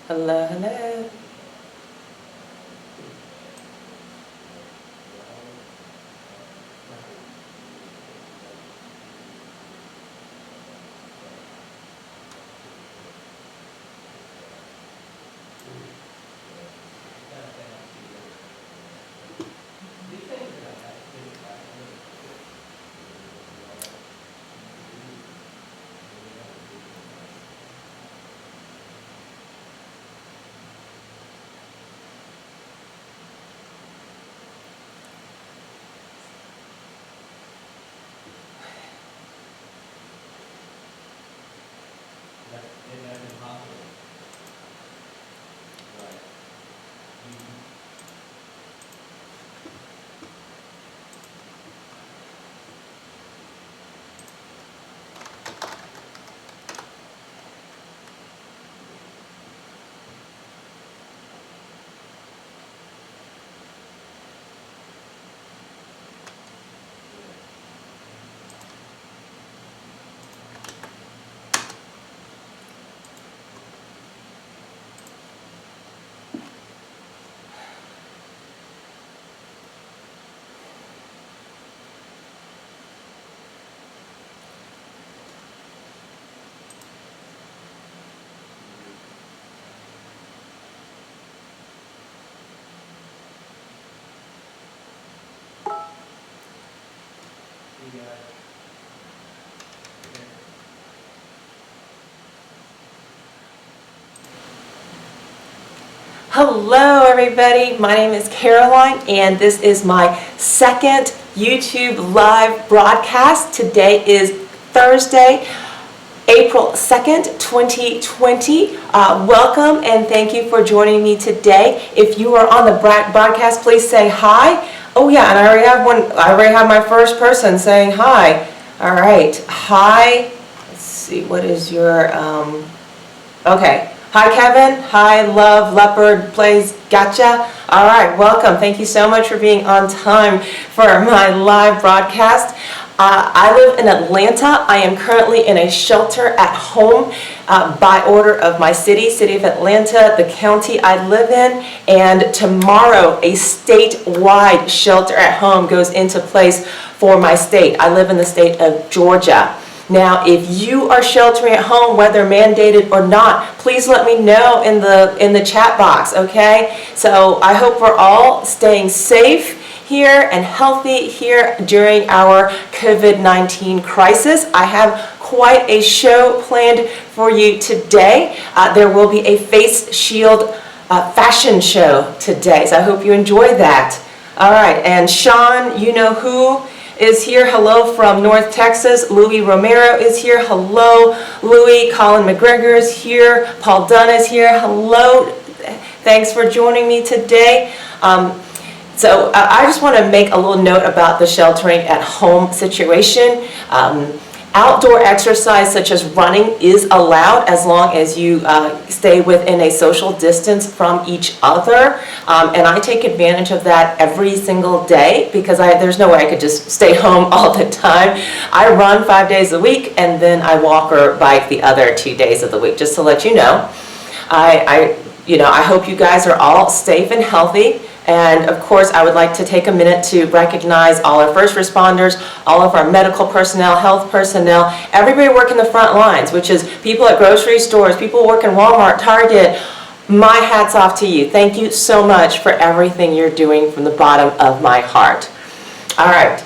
Hello, hello. Hello everybody, my name is Caroline and this is my second YouTube live broadcast. Today is Thursday, April 2nd, 2020. Welcome and thank you for joining me today. If you are on the broadcast, please say hi. Oh yeah, and I already have my first person saying hi. All right, hi. Let's see, what is your, okay. Hi Kevin, hi Love, Leopard, Plays, Gotcha. All right, welcome. Thank you so much for being on time for my live broadcast. I live in Atlanta. I am currently in a shelter at home by order of my city of Atlanta, the county I live in, and tomorrow a statewide shelter at home goes into place for my state. I live in the state of Georgia. Now, if you are sheltering at home, whether mandated or not, please let me know in the chat box, okay? So I hope we're all staying safe here and healthy here during our COVID-19 crisis. I have quite a show planned for you today. There will be a face shield fashion show today, so I hope you enjoy that. All right, and Sean, you know who, is here. Hello from North Texas. Louis Romero is here. Hello, Louis. Colin McGregor is here. Paul Dunn is here. Hello. Thanks for joining me today. So I just want to make a little note about the sheltering at home situation. Outdoor exercise such as running is allowed as long as you stay within a social distance from each other. And I take advantage of that every single day because there's no way I could just stay home all the time. I run 5 days a week and then I walk or bike the other 2 days of the week, just to let you know. I hope you guys are all safe and healthy. And of course, I would like to take a minute to recognize all our first responders, all of our medical personnel, health personnel, everybody working the front lines, which is people at grocery stores, people working Walmart, Target. My hat's off to you. Thank you so much for everything you're doing from the bottom of my heart. All right,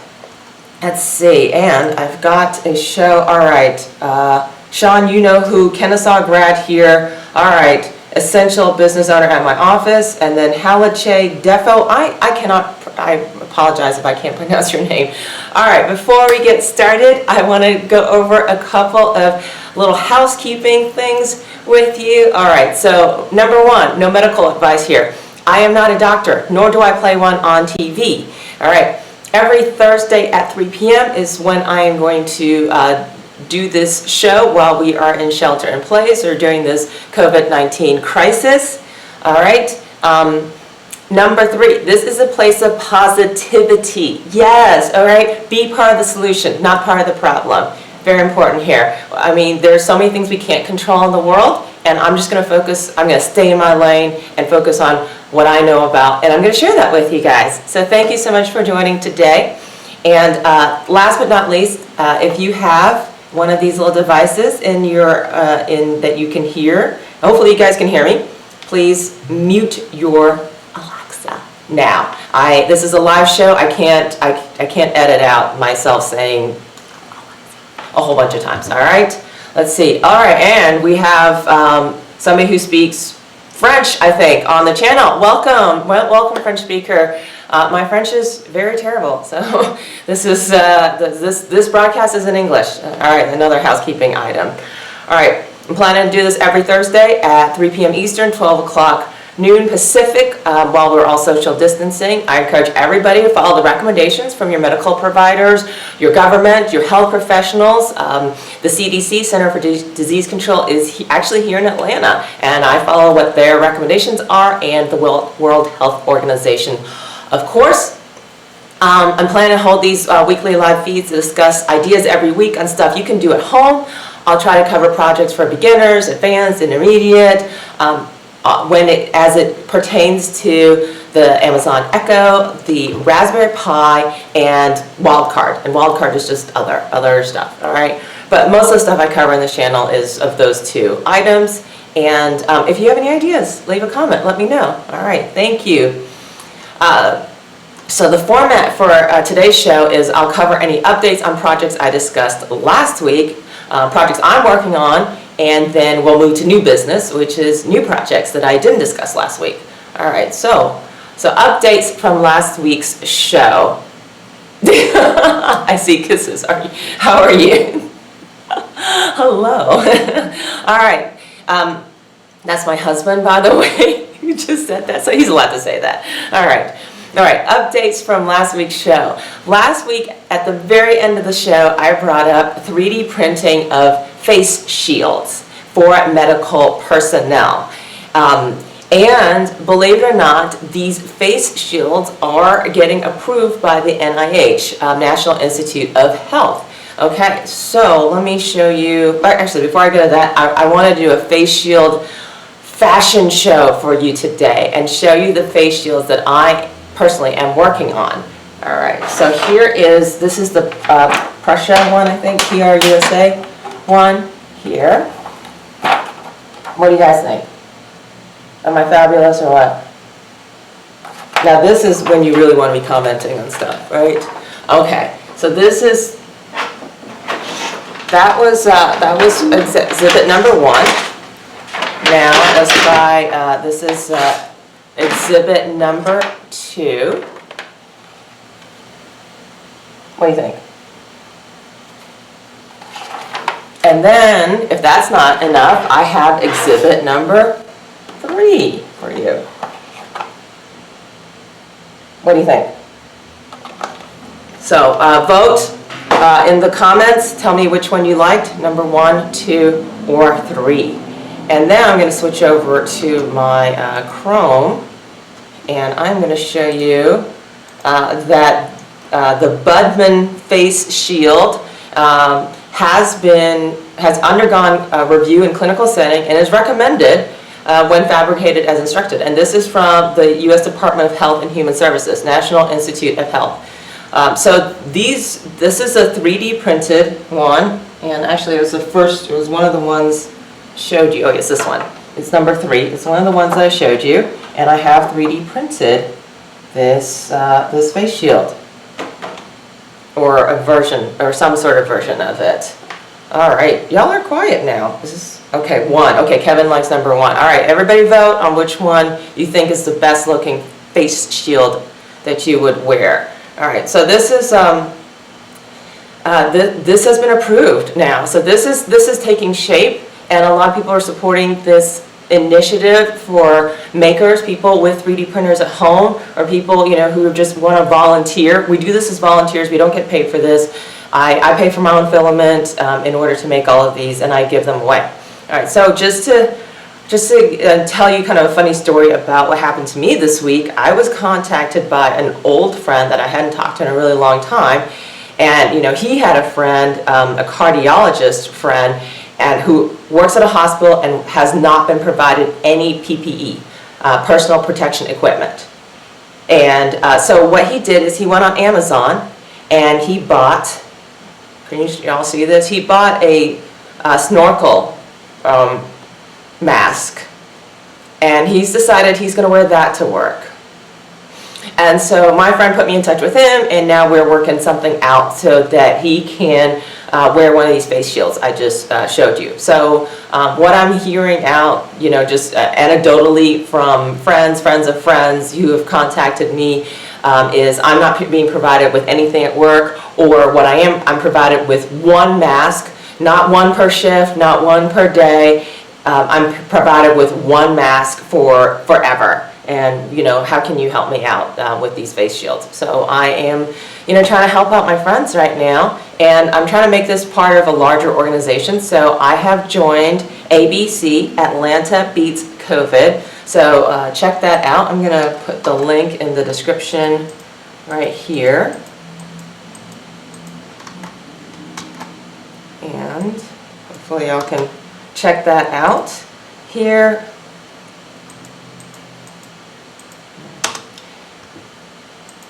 let's see. And I've got a show. All right, Sean, you know who, Kennesaw grad here. All right. Essential business owner at my office, and then Haliche Defo. I apologize if I can't pronounce your name. All right, before we get started, I want to go over a couple of little housekeeping things with you. All right, so number one, no medical advice here. I am not a doctor, nor do I play one on TV. All right, every Thursday at 3 p.m. is when I am going to do this show while we are in shelter in place or during this COVID-19 crisis. All right. Number three, this is a place of positivity. Yes. All right. Be part of the solution, not part of the problem. Very important here. I mean, there's so many things we can't control in the world. and I'm just going to stay in my lane and focus on what I know about, and I'm going to share that with you guys. So thank you so much for joining today. And last but not least, if you have one of these little devices in your that you can hear, hopefully you guys can hear me, please mute your Alexa now. This is a live show. I can't edit out myself saying a whole bunch of times. All right, let's see. All right, and we have somebody who speaks French, I think, on the channel. Welcome, French speaker. My French is very terrible, so this broadcast is in English. All right, another housekeeping item. All right, I'm planning to do this every Thursday at 3 p.m. Eastern, 12 o'clock noon Pacific, while we're all social distancing. I encourage everybody to follow the recommendations from your medical providers, your government, your health professionals. The CDC, Center for Disease Control, is actually here in Atlanta, and I follow what their recommendations are, and the World Health Organization. Of course, I'm planning to hold these weekly live feeds to discuss ideas every week on stuff you can do at home. I'll try to cover projects for beginners, advanced, intermediate, as it pertains to the Amazon Echo, the Raspberry Pi, and Wildcard. And Wildcard is just other stuff, all right? But most of the stuff I cover in this channel is of those two items. And if you have any ideas, leave a comment, let me know. All right, thank you. So the format for today's show is I'll cover any updates on projects I discussed last week, projects I'm working on, and then we'll move to new business, which is new projects that I didn't discuss last week. All right, so updates from last week's show. I see kisses. How are you? Hello. All right. That's my husband, by the way. You just said that, so he's allowed to say that. All right. Updates from last week's show. Last week, at the very end of the show, I brought up 3D printing of face shields for medical personnel. And believe it or not, these face shields are getting approved by the NIH, National Institute of Health. Okay, so let me show you, actually before I go to that, I want to do a face shield fashion show for you today and show you the face shields that I personally am working on. All right, so this is the Prussia one, I think, PRUSA one here. What do you guys think? Am I fabulous or what? Now this is when you really want to be commenting on stuff, right? Okay, so that was exhibit number 1. Now let's try, this is exhibit number 2. What do you think? And then, if that's not enough, I have exhibit number 3 for you. What do you think? So vote in the comments. Tell me which one you liked, number 1, 2, or 3. And now I'm going to switch over to my Chrome, and I'm going to show you that the Budmen face shield has undergone review in clinical setting and is recommended when fabricated as instructed. And this is from the U.S. Department of Health and Human Services, National Institute of Health. So this is a 3D printed one, and actually it was one of the ones showed you. Oh yes, this one. It's number 3. It's one of the ones that I showed you, and I have 3D printed this face shield, or a version, or some sort of version of it. All right, y'all are quiet now. Okay, 1. Okay, Kevin likes number 1. All right, everybody vote on which one you think is the best looking face shield that you would wear. All right, so this is this has been approved now. So this is taking shape, and a lot of people are supporting this initiative for makers, people with 3D printers at home, or people who just want to volunteer. We do this as volunteers. We don't get paid for this. I pay for my own filament in order to make all of these, and I give them away. All right, so just to tell you kind of a funny story about what happened to me this week, I was contacted by an old friend that I hadn't talked to in a really long time, and he had a friend, a cardiologist friend, and who works at a hospital and has not been provided any PPE, personal protection equipment. And so what he did is he went on Amazon and he bought, can you all see this? He bought a snorkel mask, and he's decided he's going to wear that to work. And so my friend put me in touch with him, and now we're working something out so that he can wear one of these face shields I just showed you. So what I'm hearing out, just anecdotally from friends of friends who have contacted me is I'm not being provided with anything at work, or what I'm provided with one mask, not one per shift, not one per day. I'm provided with one mask for forever. And, how can you help me out with these face shields? So I am, trying to help out my friends right now. And I'm trying to make this part of a larger organization. So I have joined ABC, Atlanta Beats COVID. So check that out. I'm going to put the link in the description right here. And hopefully y'all can check that out here.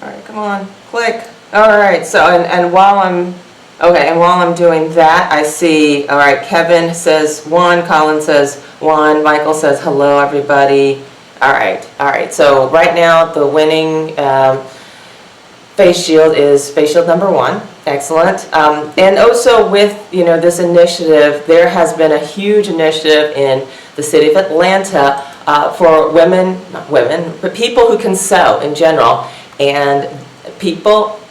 All right, come on, click. All right, so and while I'm doing that, I see, all right, Kevin says 1, Colin says 1, Michael says hello everybody. All right, so right now the winning face shield is face shield number 1. Excellent. And also with, this initiative, there has been a huge initiative in the city of Atlanta for but people who can sew in general. And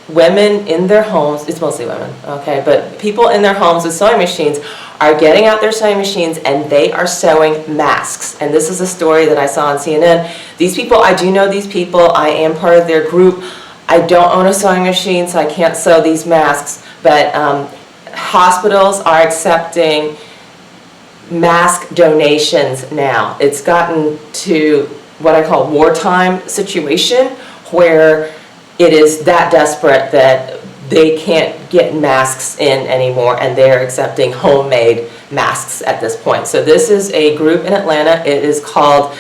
women in their homes, it's mostly women, okay, but people in their homes with sewing machines are getting out their sewing machines and they are sewing masks. And this is a story that I saw on CNN. These people, I do know these people, I am part of their group. I don't own a sewing machine, so I can't sew these masks, but hospitals are accepting mask donations now. It's gotten to what I call wartime situation, where it is that desperate that they can't get masks in anymore, and they're accepting homemade masks at this point. So this is a group in Atlanta. It is called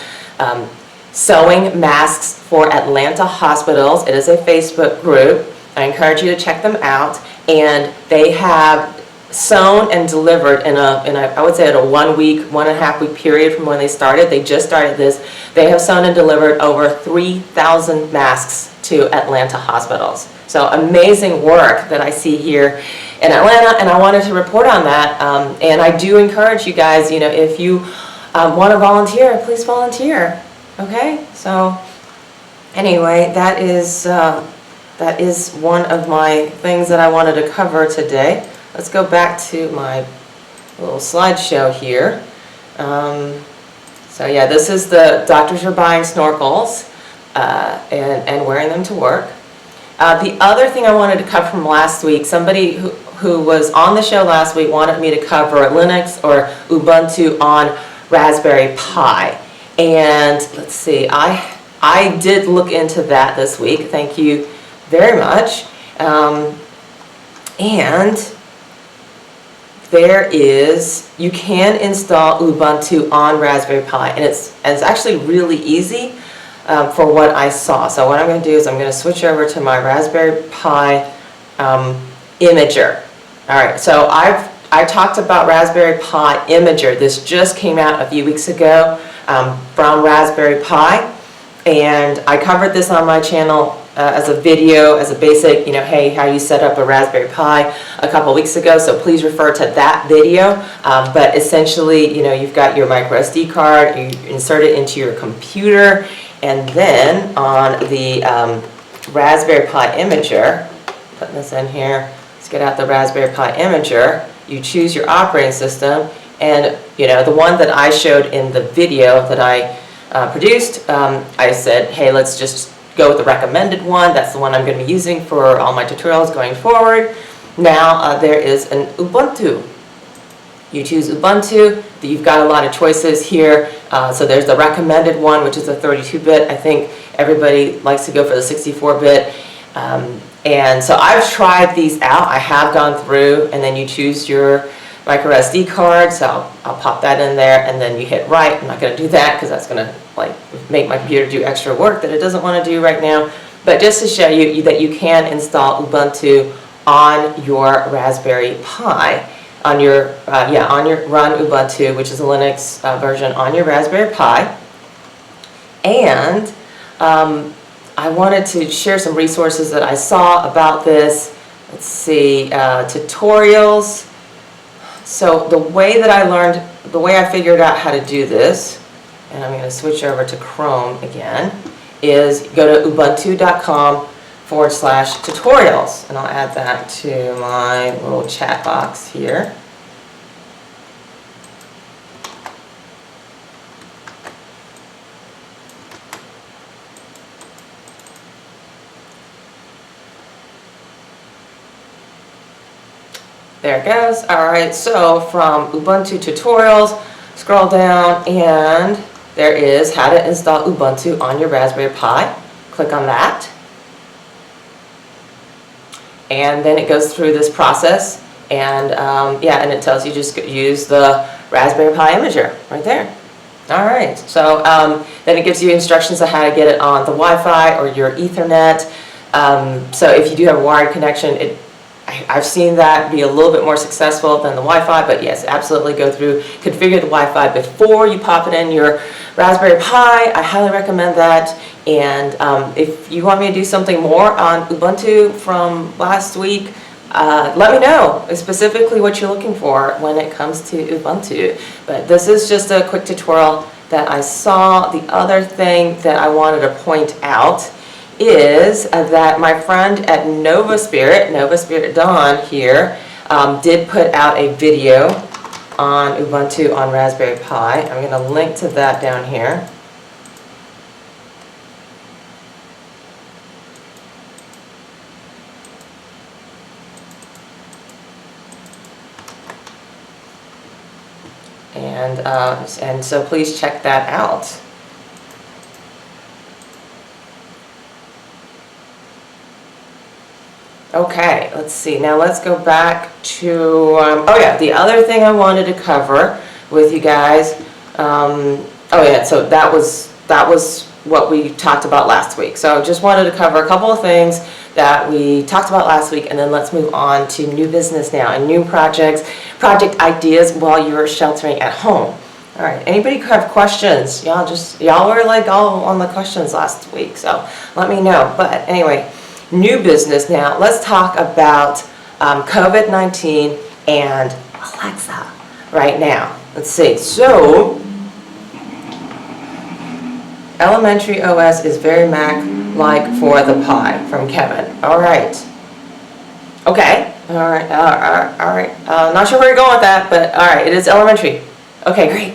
Sewing Masks for Atlanta Hospitals. It is a Facebook group. I encourage you to check them out. And they have sewn and delivered in I would say at a 1 week, 1.5 week period from when they started. They just started this. They have sewn and delivered over 3,000 masks to Atlanta hospitals. So amazing work that I see here in Atlanta, and I wanted to report on that. And I do encourage you guys, if you want to volunteer, please volunteer. Okay, so anyway, that is one of my things that I wanted to cover today. Let's go back to my little slideshow here. So yeah, this is the doctors are buying snorkels and wearing them to work. The other thing I wanted to cover from last week, somebody who was on the show last week wanted me to cover Linux or Ubuntu on Raspberry Pi. And let's see, I did look into that this week. Thank you very much. And you can install Ubuntu on Raspberry Pi, and it's actually really easy for what I saw. So what I'm going to do is I'm going to switch over to my Raspberry Pi Imager. All right, so I talked about Raspberry Pi Imager. This just came out a few weeks ago from Raspberry Pi, and I covered this on my channel as a video, as a basic, hey, how you set up a Raspberry Pi a couple weeks ago, so please refer to that video. But essentially, you've got your micro SD card, you insert it into your computer, and then on the Raspberry Pi Imager, putting this in here, let's get out the Raspberry Pi Imager, you choose your operating system, and the one that I showed in the video that I produced, I said, hey, let's just go with the recommended one. That's the one I'm going to be using for all my tutorials going forward. Now there is an Ubuntu. You choose Ubuntu. You've got a lot of choices here. So there's the recommended one, which is a 32-bit. I think everybody likes to go for the 64-bit. And so I've tried these out. I have gone through, and then you choose your micro SD card, so I'll pop that in there, and then you hit right. I'm not going to do that because that's going to like make my computer do extra work that it doesn't want to do right now. But just to show you that you can install Ubuntu on your Raspberry Pi, on your run Ubuntu, which is a Linux version on your Raspberry Pi. And I wanted to share some resources that I saw about this. Let's see, tutorials. So the way that I learned, the way I figured out how to do this, and I'm going to switch over to Chrome again, is go to ubuntu.com/tutorials, and I'll add that to my little chat box here. There it goes. All right, so from Ubuntu tutorials, scroll down, and there is how to install Ubuntu on your Raspberry Pi. Click on that. And then it goes through this process, and and it tells you just use the Raspberry Pi imager right there. All right, so then it gives you instructions on how to get it on the Wi-Fi or your Ethernet. So if you do have a wired connection, I've seen that be a little bit more successful than the Wi-Fi, but yes, absolutely go through, configure the Wi-Fi before you pop it in your Raspberry Pi. I highly recommend that. And if you want me to do something more on Ubuntu from last week, let me know specifically what you're looking for when it comes to Ubuntu. But this is just a quick tutorial that I saw. The other thing that I wanted to point out is that my friend at Nova Spirit Dawn here, did put out a video on Ubuntu on Raspberry Pi. I'm going to link to that down here. And so please check that out. Okay, let's see. Now let's go back to, the other thing I wanted to cover with you guys. So that was what we talked about last week. So just wanted to cover a couple of things that we talked about last week, and then let's move on to new business now and new project ideas while you're sheltering at home. All right, anybody have questions? Y'all were like all on the questions last week, so let me know. But anyway, new business now. Let's talk about COVID-19 and Alexa right now. Let's see. So, elementary OS is very Mac-like for the Pi, from Kevin. All right. Okay. All right. Not sure where you're going with that, but all right. It is elementary. Okay, great.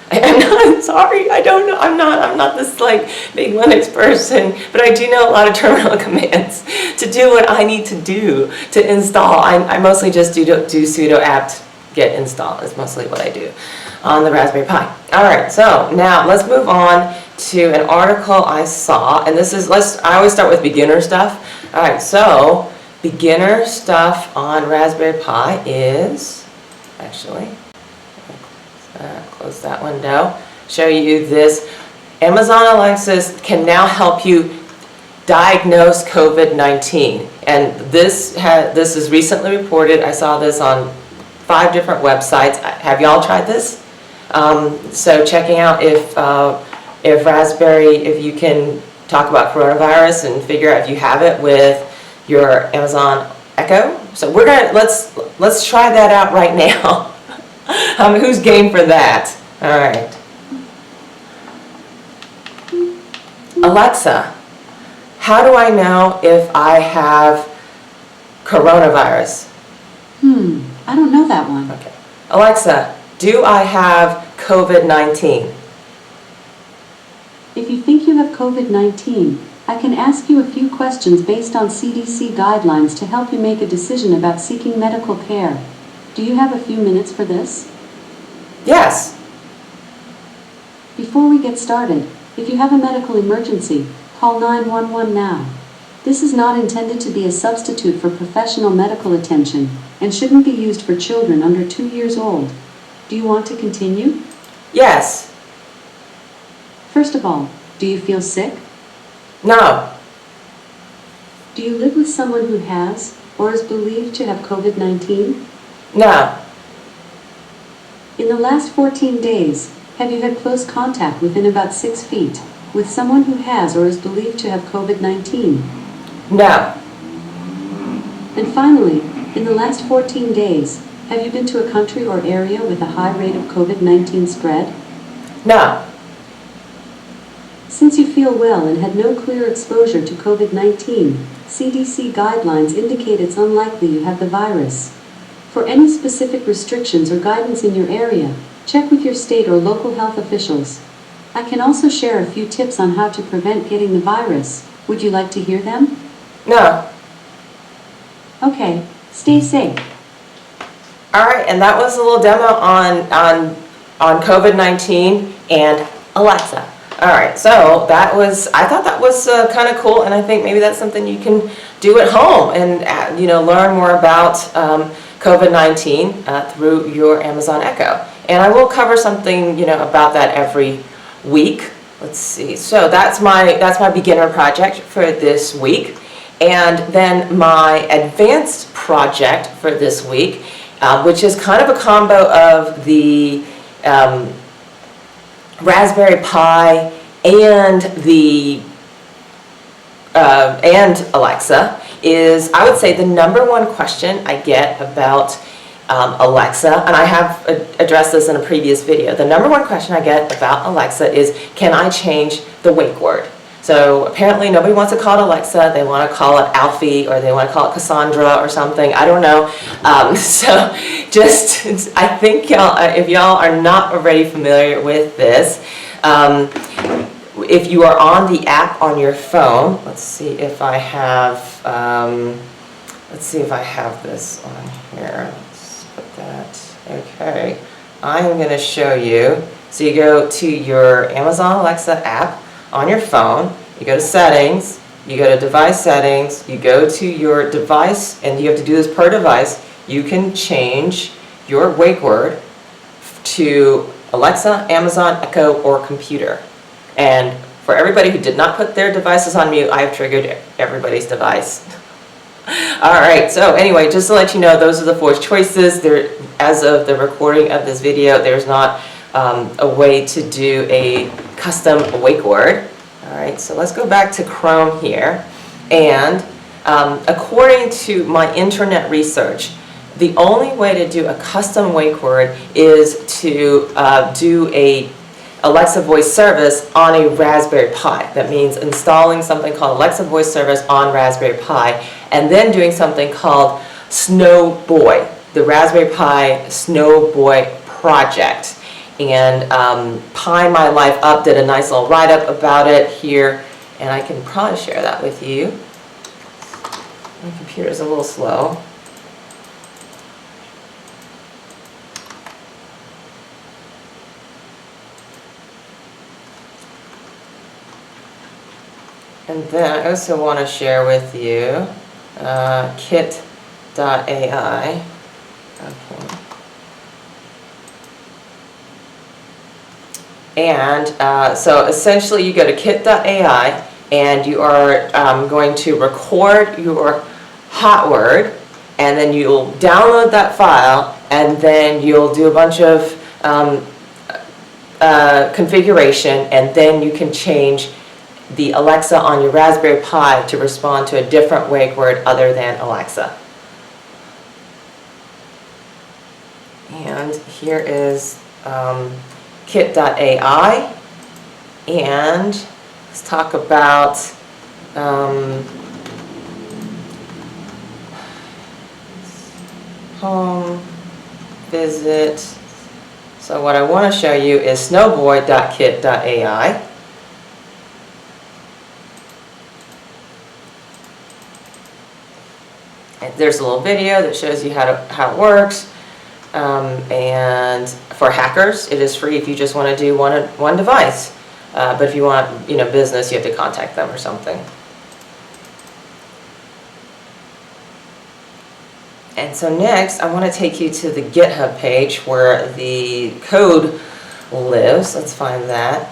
I'm sorry, I don't know, I'm not this like big Linux person, but I do know a lot of terminal commands to do what I need to do to install. I mostly just do sudo apt get install is mostly what I do on the Raspberry Pi. All right, so now let's move on to an article I saw, and this is, I always start with beginner stuff. All right, so beginner stuff on Raspberry Pi is, actually, close that window, show you this. Amazon Alexa can now help you diagnose COVID-19, and this is recently reported. I saw this on 5 different websites. Have y'all tried this? So checking out if you can talk about coronavirus and figure out if you have it with your Amazon Echo. So we're gonna let's try that out right now. Who's game for that? All right. Alexa, how do I know if I have coronavirus? I don't know that one. Okay. Alexa, do I have COVID-19? If you think you have COVID-19, I can ask you a few questions based on CDC guidelines to help you make a decision about seeking medical care. Do you have a few minutes for this? Yes. Before we get started, if you have a medical emergency, call 911 now. This is not intended to be a substitute for professional medical attention and shouldn't be used for children under 2 years old. Do you want to continue? Yes. First of all, do you feel sick? No. Do you live with someone who has or is believed to have COVID-19? No. In the last 14 days, have you had close contact within about 6 feet with someone who has or is believed to have COVID-19? No. And finally, in the last 14 days, have you been to a country or area with a high rate of COVID-19 spread? No. Since you feel well and had no clear exposure to COVID-19, CDC guidelines indicate it's unlikely you have the virus. For any specific restrictions or guidance in your area, check with your state or local health officials. I can also share a few tips on how to prevent getting the virus. Would you like to hear them? No. Okay, stay safe. All right, and that was a little demo on COVID-19 and Alexa. All right, so I thought that was kind of cool, and I think maybe that's something you can do at home and learn more about COVID-19 through your Amazon Echo. And I will cover something about that every week. Let's see. So that's my beginner project for this week, and then my advanced project for this week, which is kind of a combo of the Raspberry Pi and and Alexa, is, I would say, the #1 question I get about Alexa, and I have addressed this in a previous video. The #1 question I get about Alexa is, can I change the wake word? So apparently nobody wants to call it Alexa, they want to call it Alfie, or they want to call it Cassandra or something, I don't know. So just, I think if y'all are not already familiar with this, if you are on the app on your phone, let's see if I have this on here. Let's put that, okay. I'm going to show you. So you go to your Amazon Alexa app on your phone, you go to settings, you go to device settings, you go to your device, and you have to do this per device. You can change your wake word to Alexa, Amazon Echo, or computer. And for everybody who did not put their devices on mute, I have triggered everybody's device. All right, so anyway, just to let you know, those are the 4 choices. There, as of the recording of this video, there's not a way to do a custom wake word. All right, so let's go back to Chrome here. And according to my internet research, the only way to do a custom wake word is to do a Alexa voice service on a Raspberry Pi. That means installing something called Alexa voice service on Raspberry Pi, and then doing something called Snowboy, the Raspberry Pi Snowboy project. And Pi My Life Up did a nice little write-up about it here, and I can probably share that with you. My computer's a little slow. And then I also want to share with you kit.ai. Okay. And so essentially you go to kit.ai and you are going to record your hot word, and then you'll download that file, and then you'll do a bunch of configuration, and then you can change the Alexa on your Raspberry Pi to respond to a different wake word other than Alexa. And here is kit.ai, and let's talk about home visit. So what I want to show you is snowboy.kit.ai. There's a little video that shows you how it works, and for hackers it is free if you just want to do one device, but if you want business, you have to contact them or something. And so next, I want to take you to the GitHub page where the code lives. Let's find that.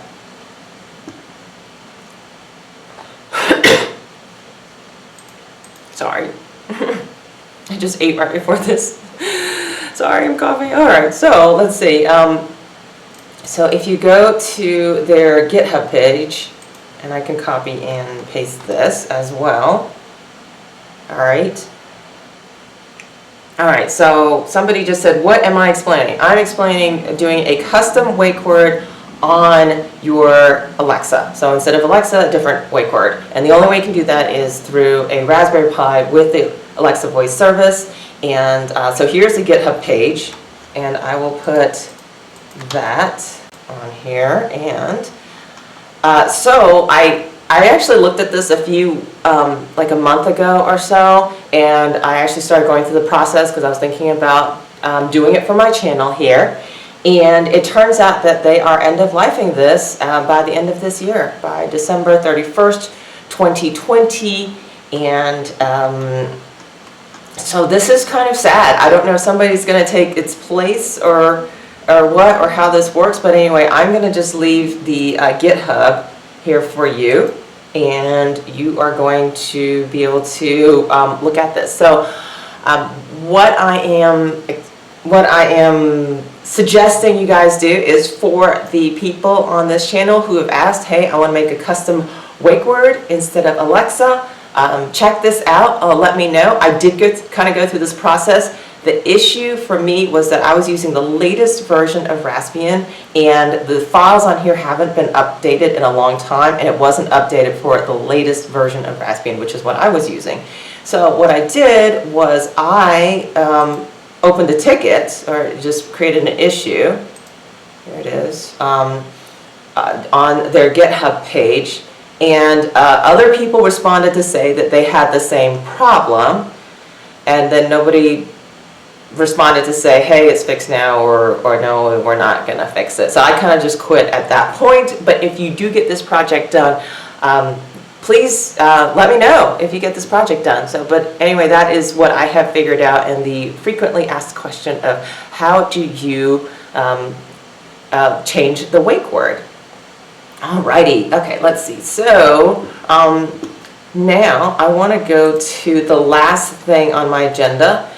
Sorry. I just ate right before this. Sorry, I'm coughing. All right, so let's see. So if you go to their GitHub page, and I can copy and paste this as well. All right. All right, so somebody just said, what am I explaining? I'm explaining doing a custom wake word on your Alexa. So instead of Alexa, a different wake word. And the only way you can do that is through a Raspberry Pi with the Alexa voice service. And so here's the GitHub page, and I will put that on here. And so I actually looked at this like a month ago or so, and I actually started going through the process because I was thinking about doing it for my channel here. And it turns out that they are end-of-lifing this by the end of this year, by December 31st, 2020. And so this is kind of sad. I don't know if somebody's going to take its place or what, or how this works. But anyway, I'm going to just leave the GitHub here for you, and you are going to be able to look at this. So what I am suggesting you guys do is, for the people on this channel who have asked, hey, I want to make a custom wake word instead of Alexa, check this out. Let me know. I did kind of go through this process. The issue for me was that I was using the latest version of Raspbian, and the files on here haven't been updated in a long time, and it wasn't updated for the latest version of Raspbian, which is what I was using. So what I did was I opened a ticket, or just created an issue. Here it is, on their GitHub page, and other people responded to say that they had the same problem, and then nobody responded to say, hey, it's fixed now, or no, we're not going to fix it. So I kind of just quit at that point. But if you do get this project done, please let me know if you get this project done. So, but anyway, that is what I have figured out in the frequently asked question of how do you change the wake word. Alrighty, okay, let's see. So now I want to go to the last thing on my agenda,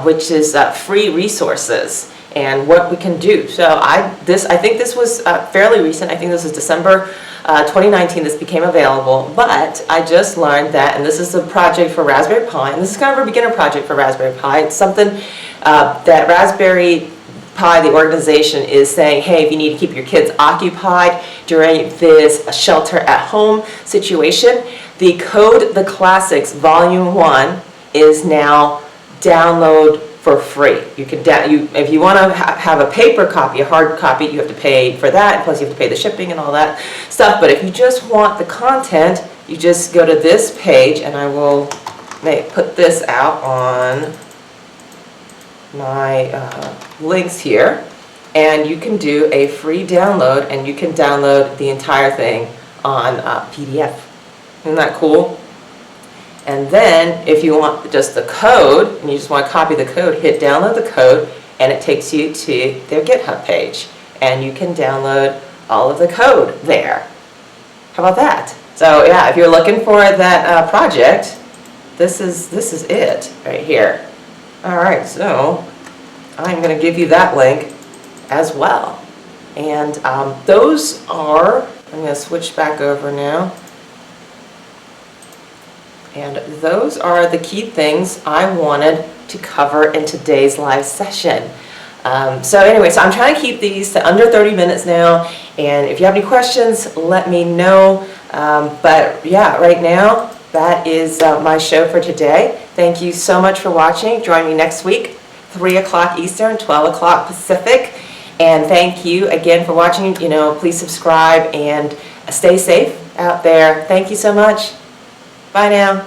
which is free resources and what we can do. So I think this was fairly recent. I think this was December 2019 this became available, but I just learned that, and this is a project for Raspberry Pi, and this is kind of a beginner project for Raspberry Pi. It's something that Raspberry Pi, the organization, is saying, hey, if you need to keep your kids occupied during this shelter-at-home situation, the Code the Classics Volume 1 is now download for free. You can if you want to have a paper copy, a hard copy, you have to pay for that, plus you have to pay the shipping and all that stuff. But if you just want the content, you just go to this page, and I will put this out on my links here, and you can do a free download, and you can download the entire thing on PDF. Isn't that cool? And then if you want just the code, and you just want to copy the code, hit download the code, and it takes you to their GitHub page, and you can download all of the code there. How about that? So yeah, if you're looking for that project, this is it right here. All right, so I'm going to give you that link as well. And those are, I'm going to switch back over now. And those are the key things I wanted to cover in today's live session. So anyway, so I'm trying to keep these to under 30 minutes now. And if you have any questions, let me know. But yeah, right now, that is my show for today. Thank you so much for watching. Join me next week, 3 o'clock Eastern, 12 o'clock Pacific. And thank you again for watching. Please subscribe and stay safe out there. Thank you so much. Bye now.